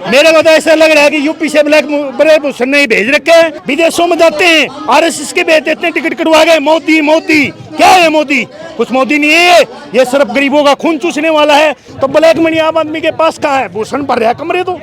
मेरे को तो ऐसा लग रहा है कि यूपी से ब्रजभूषण नहीं भेज रखे हैं, विदेशों में जाते हैं, आरएसएस के भेज देते हैं, टिकट कटवा गए। मोदी मोदी क्या है? मोदी कुछ मोदी नहीं है, ये सिर्फ गरीबों का खून चूसने वाला है। तो ब्लैक मनी आम आदमी के पास कहाँ है? भूषण भर रहा है कमरे, तो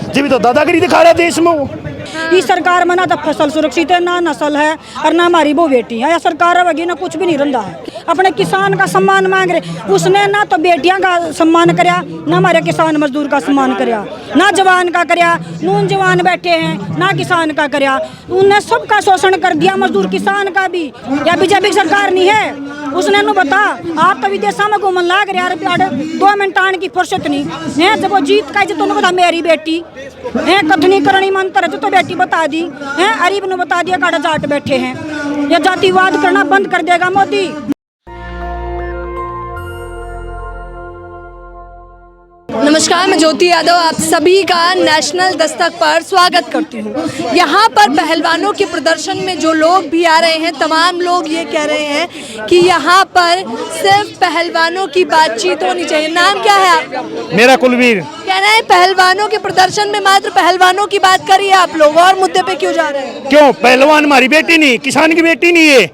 जी भी तो दादागिरी दिखा रहा है देश में वो। इस सरकार में ना तो फसल सुरक्षित है, ना नस्ल है, और ना हमारी वो बेटी है। या सरकार रहेगी ना कुछ भी नहीं रंधा है। अपने किसान का सम्मान मांग रहे, उसने ना तो बेटियां का सम्मान करया, ना हमारे किसान मजदूर का सम्मान करया, ना जवान का करया। नून जवान बैठे हैं, ना किसान का करया। उनने सबका शोषण कर दिया, मजदूर किसान का भी। या बीजेपी सरकार नहीं है, उसने नु बता आप तो विदेशा में घूमन लाग रहे यार, 2 मिनट आने की फुर्सत नहीं है। जब वो जीत का तो बता मेरी बेटी है, कथनी करनी मंत्र है तो बेटी बता दी है, अरीब ने बता दिया काड़ा जाट बैठे हैं। ये जातिवाद करना बंद कर देगा मोदी। नमस्कार, मैं ज्योति यादव आप सभी का नेशनल दस्तक पर स्वागत करती हूँ। यहाँ पर पहलवानों के प्रदर्शन में जो लोग भी आ रहे हैं, तमाम लोग ये कह रहे हैं कि यहाँ पर सिर्फ पहलवानों की बातचीत होनी चाहिए। नाम क्या है आपका? मेरा कुलवीर। कह रहे हैं पहलवानों के प्रदर्शन में मात्र पहलवानों की बात करिए आप लोग, और मुद्दे पे क्यों जा रहे हैं? क्यों? पहलवान हमारी बेटी नहीं, किसान की बेटी नहीं है,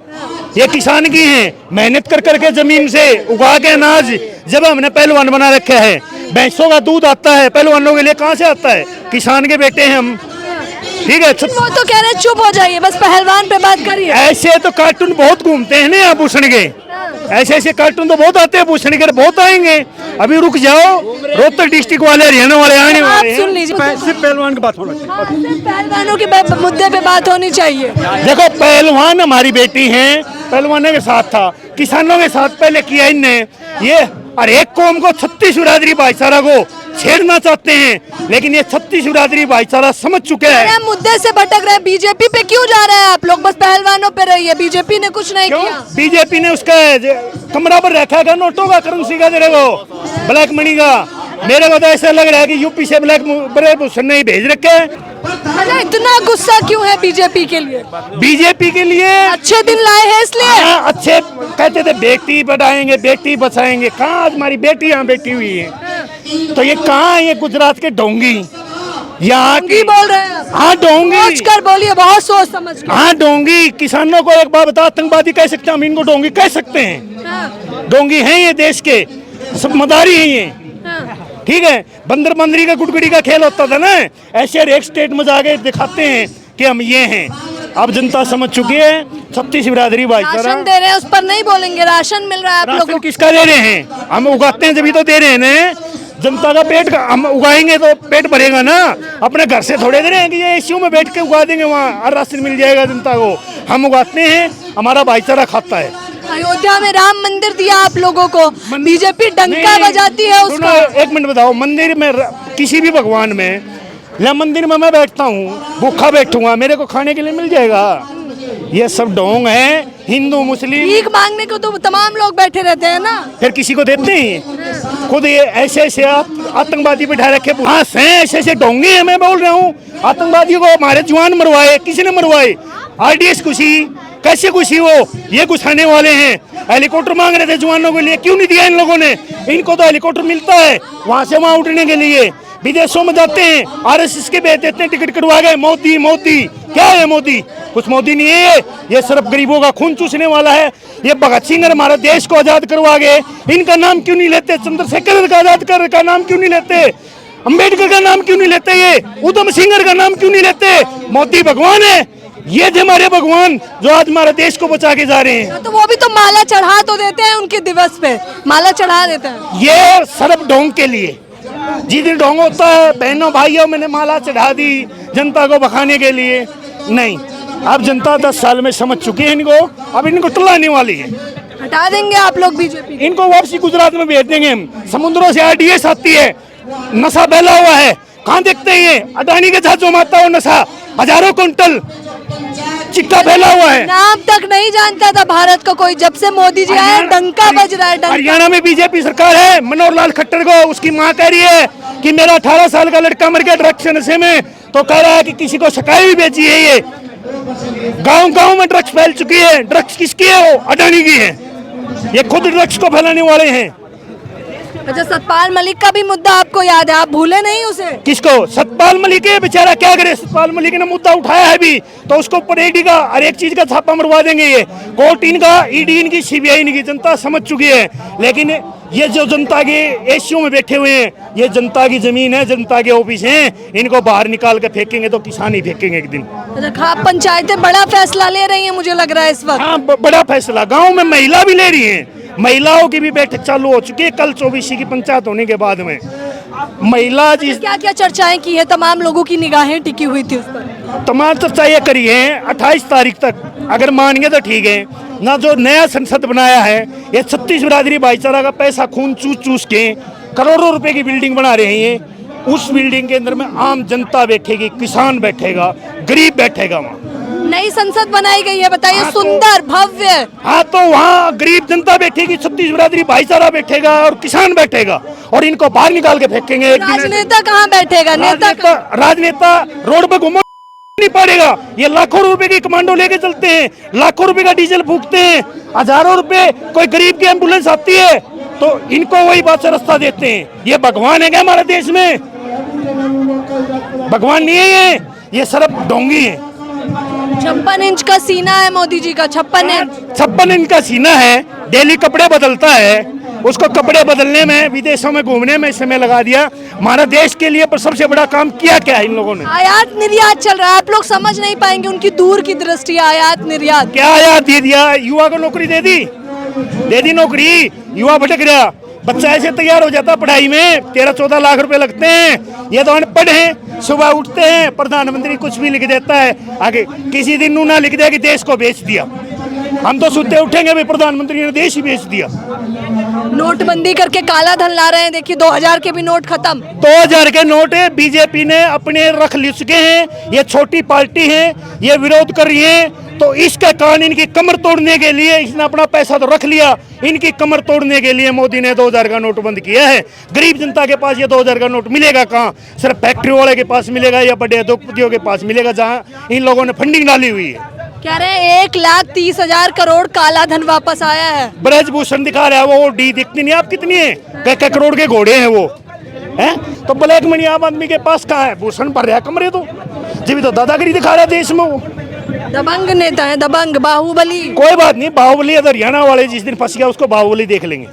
ये किसान की है। मेहनत कर करके जमीन से उगा के अनाज जब हमने पहलवान बना रखा है। भैंसों का दूध आता है पहलवानों के लिए, कहाँ से आता है? किसान के बेटे हैं हम, ठीक है। वो तो कह रहे हैं चुप हो जाइए, बस पहलवान पे बात करिए। ऐसे तो कार्टून बहुत घूमते हैं ना भूषण के, ऐसे कार्टून तो बहुत आते हैं भूषण के, बहुत आएंगे। अभी रुक जाओ, रोहतक डिस्ट्रिक्ट वाले, हरियाणा वाले आने वाले हैं। सुन लीजिए, सिर्फ पहलवान की बात होना चाहिए, पहलवानों के मुद्दे पे बात होनी चाहिए। देखो पहलवान हमारी बेटी हैं, पहलवानों के साथ था, किसानों के साथ पहले किया इनने। ये हर एक कौम को, 36 बिरादरी भाईचारा को छेड़ना चाहते हैं, लेकिन ये 36 बिरादरी भाईचारा समझ चुके हैं। मुद्दे से भटक रहे हैं, बीजेपी पे क्यों जा रहे हैं आप लोग? बस पहलवानों पे रहिए, बीजेपी ने कुछ नहीं किया। बीजेपी ने उसका कमरा पर रखा है नोटों का, करेंसी का, तेरे को ब्लैक मनी का। मेरे को तो ऐसा लग रहा है कि यूपी से ब्रजभूषण नहीं भेज रखे हैं। अच्छा, इतना गुस्सा क्यों है बीजेपी के लिए? बीजेपी के लिए अच्छे दिन लाए हैं इसलिए। अच्छे कहते थे बेटी बढ़ाएंगे, बेटी बचाएंगे। कहाँ आज हमारी बेटी यहाँ बैठी हुई है, तो ये कहाँ? ये गुजरात के डोंगी यहाँ की बोल रहे हैं। हाँ डोंगी, सोच कर बोलिए, बहुत सोच समझ कर। हाँ डोंगी। किसानों को एक बात बता, आतंकवादी कह सकते हैं हम इनको, डोंगी कह सकते हैं। डोंगी हैं ये, देश के सब मदारी हैं ये, ठीक है। बंदर बंदरी का गुड़गुड़ी का खेल होता था ना, ऐसे हर एक स्टेट में जाके दिखाते हैं कि हम ये हैं। अब जनता समझ चुकी है, 36 बिरादरी भाईचारा। राशन दे रहे हैं, उस पर नहीं बोलेंगे। राशन मिल रहा है आप लोगों को, किसका दे रहे हैं? हम उगाते हैं जब तो दे रहे हैं ना। जनता का पेट हम उगाएंगे तो पेट भरेगा ना। अपने घर से थोड़े दे रहे हैं कि ये एसीयू में बैठ के उगा देंगे, वहाँ हर राशन मिल जाएगा जनता को। हम उगाते हैं, हमारा भाईचारा खाता है। अयोध्या में राम मंदिर दिया आप लोगों को, बीजेपी डंका बजाती है उसका। एक मिनट बताओ, मंदिर में किसी भी भगवान में या मंदिर में मैं बैठता हूँ, भूखा बैठूंगा, मेरे को खाने के लिए मिल जाएगा? ये सब ढोंग है, हिंदू मुस्लिम। भीख मांगने को तो तमाम लोग बैठे रहते हैं ना, फिर किसी को देते हैं? खुद ये ऐसे आतंकवादी बिठा रखे, ऐसे ढोंगे हैं। मैं बोल रहा हूँ, आतंकवादियों को हमारे जवान मरवाए, किसी ने मरवाए? RDS घुसी, कैसे घुसी वो? ये घुसाने वाले हैं। हेलीकॉप्टर मांग रहे थे जवानों के लिए, क्यों नहीं दिया इन लोगों ने? इनको तो हेलीकॉप्टर मिलता है वहां से वहां उठने के लिए। विदेशों में जाते हैं, आरएसएस के भेज देते हैं, टिकट कटवा गए। मोदी मोदी क्या है? मोदी कुछ मोदी नहीं है, ये सिर्फ गरीबों का खून चूसने वाला है। ये भगत सिंह हमारे देश को आजाद करवा गए, इनका नाम क्यों नहीं लेते? चंद्रशेखर का आजाद का नाम क्यों नहीं लेते? अम्बेडकर का नाम क्यों नहीं लेते? ये उधम सिंह का नाम क्यों नहीं लेते? मोदी भगवान है, ये थे हमारे भगवान जो आज हमारे देश को बचा के जा रहे हैं। तो वो भी तो माला चढ़ा तो देते हैं, उनके दिवस पे माला चढ़ा देते हैं। ये सिर्फ ढोंग के लिए, जिस दिन ढोंग होता है बहनों भाइयों मैंने माला चढ़ा दी जनता को बखाने के लिए, नहीं। अब जनता 10 साल में समझ चुकी है इनको, अब इनको टलाने वाली है। हटा देंगे आप लोग बीजेपी, इनको वापसी गुजरात में भेज देंगे हम। समुद्रों से RDS आती है, नशा फैला हुआ है, कहाँ देखते हैं? ये अडानी के जहाजों में आता हो नशा, हजारों कुंटल चिक्का फैला हुआ है। नाम तक नहीं जानता था भारत का कोई, जब से मोदी जी आए डंका बज रहा है। हरियाणा में बीजेपी सरकार है, मनोहर लाल खट्टर को उसकी मां कह रही है कि मेरा 18 साल का लड़का मर गया ड्रग्स नशे में, तो कह रहा है कि किसी को शिकायत भी भेजी है। ये गांव-गांव में ड्रग्स फैल चुकी है। ड्रग्स किसकी है? वो अडानी की है। ये खुद ड्रग्स को फैलाने वाले हैं। अच्छा, सतपाल मलिक का भी मुद्दा आपको याद है, आप भूले नहीं उसे? किसको? सतपाल मलिक है बेचारा, क्या करे? सतपाल मलिक ने मुद्दा उठाया है भी, तो उसको ऊपर ईडी का हर एक चीज का छापा मरवा देंगे। ये कोर्ट इनका, ईडी इनकी, सीबीआई इनकी, जनता समझ चुकी है। लेकिन ये जो जनता के एसीओ में बैठे हुए हैं, ये जनता की जमीन है, जनता के ऑफिस हैं, इनको बाहर निकाल के फेंकेंगे तो किसान ही फेंकेंगे एक दिन। अच्छा, खाप पंचायतें बड़ा फैसला ले रही हैं मुझे लग रहा है इस वक्त। हाँ, बड़ा फैसला। गांव में महिला भी ले रही हैं, महिलाओं की भी बैठक चालू हो चुकी है कल 24 की पंचायत होने के बाद में। महिला जिस क्या क्या चर्चाएं की है, तमाम लोगों की निगाहें टिकी हुई थी उस पर। तमाम चर्चा ये करी है 28 तारीख तक, अगर मान गए तो ठीक है ना। जो नया संसद बनाया है, ये 36 बिरादरी भाईचारा का पैसा खून चूस चूस के करोड़ों रुपए की बिल्डिंग बना रहे हैं। उस बिल्डिंग के अंदर में आम जनता बैठेगी, किसान बैठेगा, गरीब बैठेगा। वहाँ नई संसद बनाई गई है, बताइए, सुंदर भव्य। हाँ, तो वहाँ गरीब जनता बैठेगी, 36 बिरादरी भाईचारा बैठेगा और किसान बैठेगा, और इनको बाहर निकाल के फेंकेंगे एक दिन। राजनेता कहाँ बैठेगा? नेता राजनेता रोड पे घूमो नहीं पड़ेगा। ये लाखों रुपए की कमांडो लेके चलते हैं, लाखों रुपए का डीजल फूकते हैं, हजारों रुपए कोई गरीब की एम्बुलेंस आती है तो इनको वही बात से रास्ता देते हैं। ये भगवान है क्या हमारे देश में? भगवान नहीं है ये सिर्फ डोंगी है। 56 इंच का सीना है मोदी जी का, 56 इंच। 56 इंच का सीना है, डेली कपड़े बदलता है। उसको कपड़े बदलने में, विदेशों में घूमने में समय लगा दिया। हमारा देश के लिए पर सबसे बड़ा काम किया क्या है इन लोगों ने? आयात निर्यात चल रहा है, आप लोग समझ नहीं पाएंगे उनकी दूर की दृष्टि। आयात निर्यात क्या आयात दे दिया? युवा को नौकरी दे दी नौकरी। युवा भटक गया, बच्चा ऐसे तैयार हो जाता पढ़ाई में, 13-14 लाख रुपए लगते हैं। ये तो अनपढ़ हैं, सुबह उठते हैं, प्रधानमंत्री कुछ भी लिख देता है, आगे किसी दिन ना लिख दिया कि देश को बेच दिया। हम तो सुनते उठेंगे भाई प्रधानमंत्री ने देश ही बेच दिया। नोटबंदी करके काला धन ला रहे हैं, देखिए 2000 के भी नोट खत्म। 2000 के नोट है, बीजेपी ने अपने रख ले चुके हैं। ये छोटी पार्टी है, ये विरोध कर रही है, तो इसके कारण इनकी कमर तोड़ने के लिए इसने अपना पैसा तो रख लिया। इनकी कमर तोड़ने के लिए मोदी ने 2000 का नोट बंद किया है। गरीब जनता के पास ये 2000 का नोट मिलेगा कहाँ? सिर्फ फैक्ट्री वाले के पास मिलेगा या बड़े उद्योगपतियों के पास मिलेगा, जहाँ इन लोगों ने फंडिंग डाली हुई है। कह रहे हैं 1,30,000 करोड़ काला धन वापस आया है। ब्रजभूषण दिखा रहा है वो डी दिखती नहीं आप कितनी है, क्या करोड़ के घोड़े हैं वो हैं। तो ब्लैक मनी आम आदमी के पास कहाँ है? भूषण भर रहा कमरे तो जब तो दादागिरी दिखा रहा है देश में वो। दबंग नेता है, दबंग, बाहुबली। कोई बात नहीं, बाहुबली हरियाणा वाले जिस दिन फंस गया उसको बाहुबली देख लेंगे।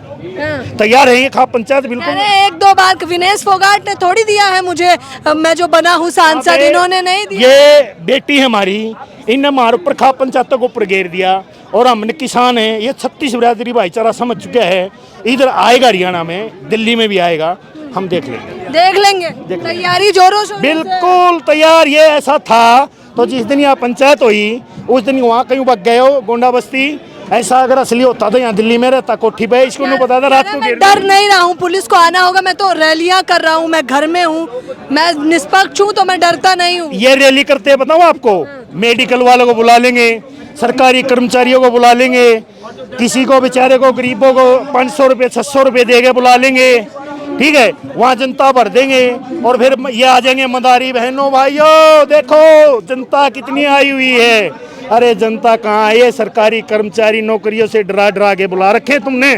तैयार है ये खाप पंचायत बिल्कुल। अरे 1-2 बार विनेश फोगाट ने थोड़ी दिया है मुझे, मैं जो बना हूँ सांसद, इन्होंने नहीं दिया। ये बेटी हमारी, इनने हमारे ऊपर खाप पंचायतों को ऊपर घेर दिया, और हमने किसान है, ये 36 बिरादरी भाईचारा समझ चुका है। इधर आएगा हरियाणा में, दिल्ली में भी आएगा, हम देख लेंगे। तैयारी जोरों शोरों से। बिल्कुल तैयार। ये ऐसा था तो जिस दिन यहाँ पंचायत हुई उस दिन वहाँ कहीं बग गए हो गोंडा बस्ती। ऐसा अगर असली होता तो यहाँ दिल्ली में रहता कोठी पे, इसको नहीं पता था रात को। मैं डर नहीं रहा हूँ, पुलिस को आना होगा, मैं तो रैलियां कर रहा हूँ, मैं घर में हूँ, मैं निष्पक्ष हूँ, तो मैं डरता नहीं हूँ। ये रैली करते हैं बताऊँ आपको, मेडिकल वालों को बुला लेंगे, सरकारी कर्मचारियों को बुला लेंगे, किसी को बेचारे को गरीबों को 500 रुपये 600 रुपये दे के बुला लेंगे, ठीक है। वहाँ जनता भर देंगे और फिर ये आ जाएंगे मदारी बहनों भाइयों, देखो जनता कितनी आई हुई है। अरे जनता कहाँ है? ये सरकारी कर्मचारी नौकरियों से डरा डरा के बुला रखे तुमने,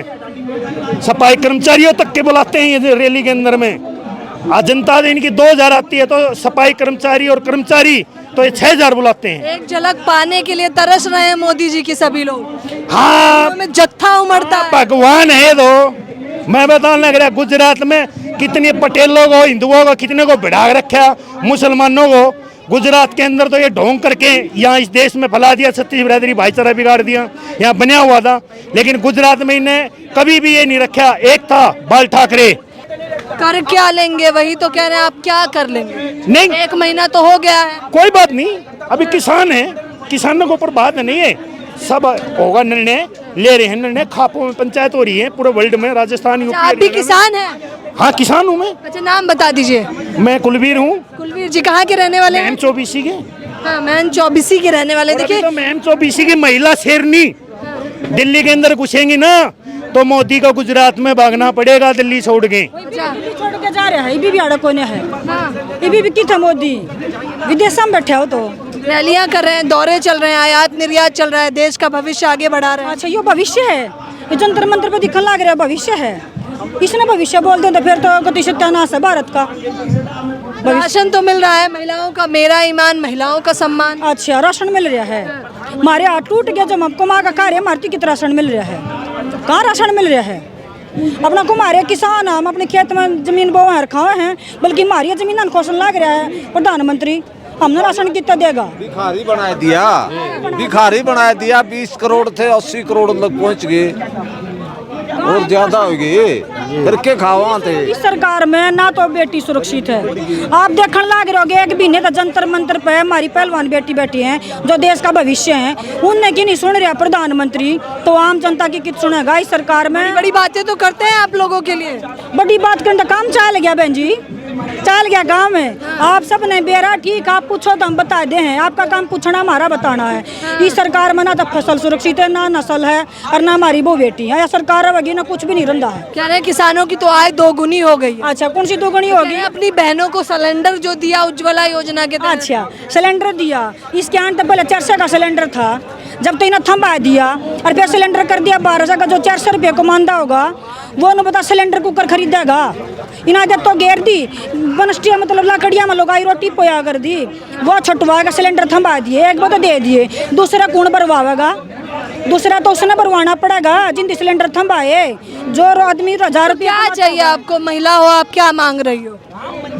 सफाई कर्मचारियों तक के बुलाते हैं ये रैली के अंदर में। आज जनता इनकी 2000 आती है तो सफाई कर्मचारी और कर्मचारी तो ये 6000 बुलाते हैं। एक झलक पाने के लिए तरस रहे हैं मोदी जी की सभी लोग। हाँ, में जत्था उमड़ता है। भगवान है। तो मैं बताने लग रहा, गुजरात में कितने पटेलों को, हिंदुओं को कितने को बिठा रखा, मुसलमानों को। गुजरात के अंदर तो ये ढोंग करके यहाँ इस देश में फैला दिया, 36 बिरादरी भाईचारा बिगाड़ दिया, यहाँ बना हुआ था। लेकिन गुजरात में इन्हें कभी भी ये नहीं रखा। एक था बाल ठाकरे, कर क्या लेंगे? वही तो कह रहे हैं, आप क्या कर लेंगे? नहीं 1 महीना तो हो गया है। कोई बात नहीं, अभी किसान है, किसानों के ऊपर बात नहीं है, सब होगा निर्णय, ले रहे हैं निर्णय। खापों में पंचायत हो रही है पूरे वर्ल्ड में, राजस्थान यूपी। आप भी किसान हैं? हाँ किसान हूँ मैं। अच्छा, नाम बता दीजिए। मैं कुलवीर हूँ। कुलवीर जी कहाँ के रहने वाले हैं? मैम 24 के। हाँ, मैं 24 के रहने वाले। देखिए तो मैम 24 की महिला शेरनी दिल्ली के अंदर घुसेंगी ना तो मोदी को गुजरात में भागना पड़ेगा, दिल्ली छोड़ के। छोड़ के जा रहे हैं, ये भी आड़ा कोने है, ये भी कितना मोदी विदेश में बैठे हो तो रैलियां कर रहे हैं, दौरे चल रहे हैं, आयात निर्यात चल रहा है, देश का भविष्य आगे बढ़ा रहे हैं। अच्छा, ये भविष्य है, ये जंतर मंत्र पे दिखने लग रहा है, भविष्य है। इसने भविष्य बोल दिया तो फिर तो गति सत्यानाश है भारत का। राशन तो मिल रहा है महिलाओं का, मेरा ईमान, महिलाओं का सम्मान। अच्छा राशन मिल रहा है, हमारे हाथ टूट गया जब हमको माँ का कार्य मारती कितना राशन मिल रहा है, कहाँ राशन मिल रहा है। अपना को हमारे किसान हम अपने खेत में जमीन बोए रखा हैं, बल्कि हमारी जमीन खोसन लग रहा है प्रधानमंत्री, हमने राशन कितना देगा। भिखारी बना दिया 20 करोड़ थे 80 करोड़ तक पहुंच गए और ज्यादा हो गए, फिर के खावा थे। इस सरकार में ना तो बेटी सुरक्षित है। आप देखने लग रहोगे एक महीने तक जंतर मंतर पे हमारी पहलवान बेटी बैठी हैं जो देश का भविष्य है, उनने की नहीं सुन रहा प्रधानमंत्री, तो आम जनता की कित सुनेगा। इस सरकार में बड़ी बातें तो करते हैं आप लोगों के लिए, बड़ी बात करने का काम चल गया बहन जी, चल गया गाँव में। आप सब ने बेरा ठीक, आप पूछो तो हम बता दे हैं, आपका काम पूछना हमारा बताना है। इस सरकार में ना तो फसल सुरक्षित है, ना नस्ल है और ना हमारी वो बेटी है। यह सरकार है ना कुछ भी नहीं रंधा है। कह रहे हैं किसानों की तो आय दोगुनी हो गई। अच्छा कौन सी दोगुनी होगी? अपनी बहनों को सिलेंडर जो दिया उज्ज्वला योजना के तहत। अच्छा सिलेंडर दिया, इसके आने तो पहले 400 का सिलेंडर था, जब तो इन्हें थम्बा दिया और फिर सिलेंडर कर दिया 1200 का, जो 400 रुपये को मानदा होगा वो न बता सिलेंडर कुकर खरीदेगा। इन्हें जब तो घेर दी बनस्टिया मतलब लकड़िया में लगाई रोटी पोया कर दी, वो छुटवाएगा सिलेंडर थम्बा दिए, एक वो तो दे दिए, दूसरा कौन भरवाएगा? दूसरा तो उसने भरवाना पड़ेगा जिन सिलेंडर थम्बाए। जो आदमी 1000 रुपया क्या चाहिए आपको, महिला हो आप, क्या मांग रही हो?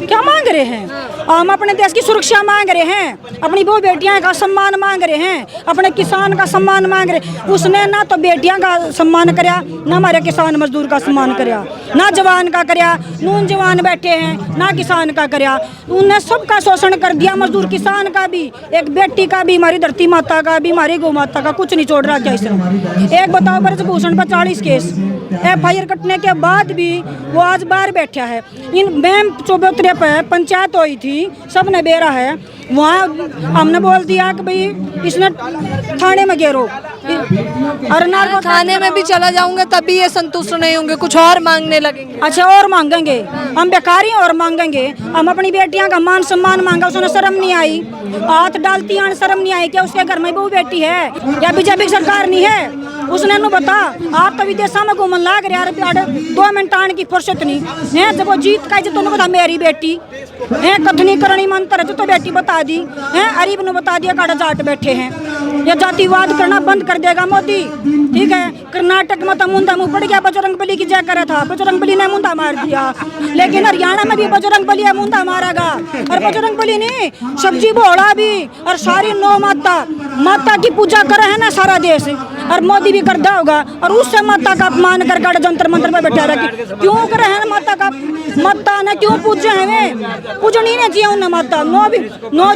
क्या मांग रहे हैं? हम अपने देश की सुरक्षा मांग रहे हैं, अपनी वो बेटियां का सम्मान मांग रहे हैं, अपने किसान का सम्मान मांग रहे। उसने ना तो बेटियां का सम्मान करया, ना हमारे किसान मजदूर का सम्मान करया, ना जवान का करया, नून जवान बैठे हैं ना किसान का करया। उन्हें सबका शोषण कर दिया, मजदूर किसान का भी, एक बेटी का भी, हमारी धरती माता का भी, हमारी गौ माता का, कुछ नहीं छोड़ रहा क्या इसने। एक बताओ ब्रजभूषण पर 40 केस FIR कटने के बाद भी वो आज बाहर बैठा है। इन मैम चौबतरे पे पंचायत हुई थी, सब ने बेरा है, वहाँ हमने बोल दिया कि भाई इसने थाने में घेरो, और नार्को थाने में भी चला जाऊंगा तभी ये संतुष्ट नहीं होंगे, कुछ और मांगने लगेंगे। अच्छा और मांगेंगे, हम बेकारी और मांगेंगे। हम अपनी बेटियां का मान सम्मान मांगा, उसने शर्म नहीं आई, हाथ डालती है शर्म नहीं आई, क्या उसके घर में बहू बेटी है या बीजेपी सरकार नहीं है? उसने नु बता, आप तो विदेशा में घूमन लाग रहे यार, 2 मिनट आने की फुर्सत नहीं है। जब वो जीत का तो बता मेरी बेटी है, कथनी करनी मंत्र है तो बेटी बता दी है, अरीब ने बता दिया काड़ा जाट बैठे हैं। ये जातिवाद करना बंद कर देगा मोदी, ठीक है। कर्नाटक में तो मुंडा मुंह पड़ गया, बजरंग बली की जय करा था, बजरंग बली ने मुंडा मार दिया, लेकिन हरियाणा में भी बजरंग बली मुंडा मारेगा। और बजरंग बली ने सब्जी बोला भी, और सारी 9 माता की पूजा करे है ना सारा देश, और मोदी भी करता होगा, और उससे माता का अपमान कर गाड़ा जंतर मंत्र में बैठा रखे। क्यों करे है माता का? माता ने क्यों पूजे हैं? वे पूजनी नहीं चाहिए उन्हें माता। 9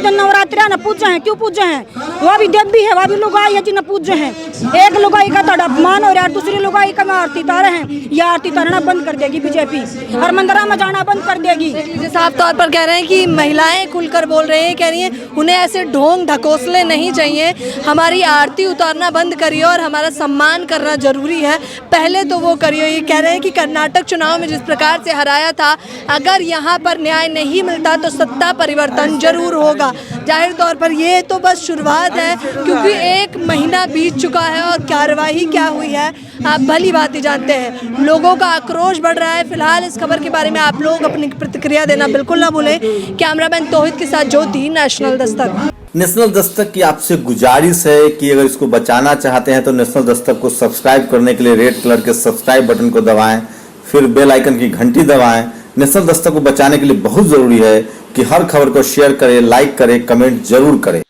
दिन नवरात्रि ने पूजे हैं, क्यों पूजे हैं? वह भी देवी है, वह भी लुगाई है जिन्हें पूजे हैं। एक लुगाई का तड़ा अपमान हो रहा है, दूसरी लुगाई का आरती तारे हैं। यह आरती तारना बंद कर देगी बीजेपी, और मंदिरा में जाना बंद कर देगी। साफ तौर पर कह रहे हैं कि महिलाएं खुलकर बोल रही हैं, कह रही हैं उन्हें ऐसे ढोंग ढकोसले नहीं चाहिए, हमारी आरती उतारना बंद करिए और हमारा सम्मान करना जरूरी है, पहले तो वो करिए। ये कह रहे हैं कि कर्नाटक चुनाव में जिस प्रकार से हराया था, अगर यहाँ पर न्याय नहीं मिलता तो सत्ता परिवर्तन जरूर होगा। जाहिर तौर पर ये तो बस शुरुआत है, क्योंकि 1 महीना बीत चुका है और कार्रवाई क्या हुई है आप भली बात ही जानते हैं। लोगों का आक्रोश बढ़ रहा है। फिलहाल इस खबर के बारे में आप लोग अपनी प्रतिक्रिया देना बिल्कुल ना भूलें। कैमरामैन तौहीद के साथ ज्योति, नेशनल दस्तक। नेशनल दस्तक की आपसे गुजारिश है कि अगर इसको बचाना चाहते हैं तो नेशनल दस्तक को सब्सक्राइब करने के लिए रेड कलर के सब्सक्राइब बटन को दबाएं, फिर बेल आइकन की घंटी दबाएं। नेशनल दस्तक को बचाने के लिए बहुत जरूरी है कि हर खबर को शेयर करें, लाइक करें, कमेंट जरूर करें।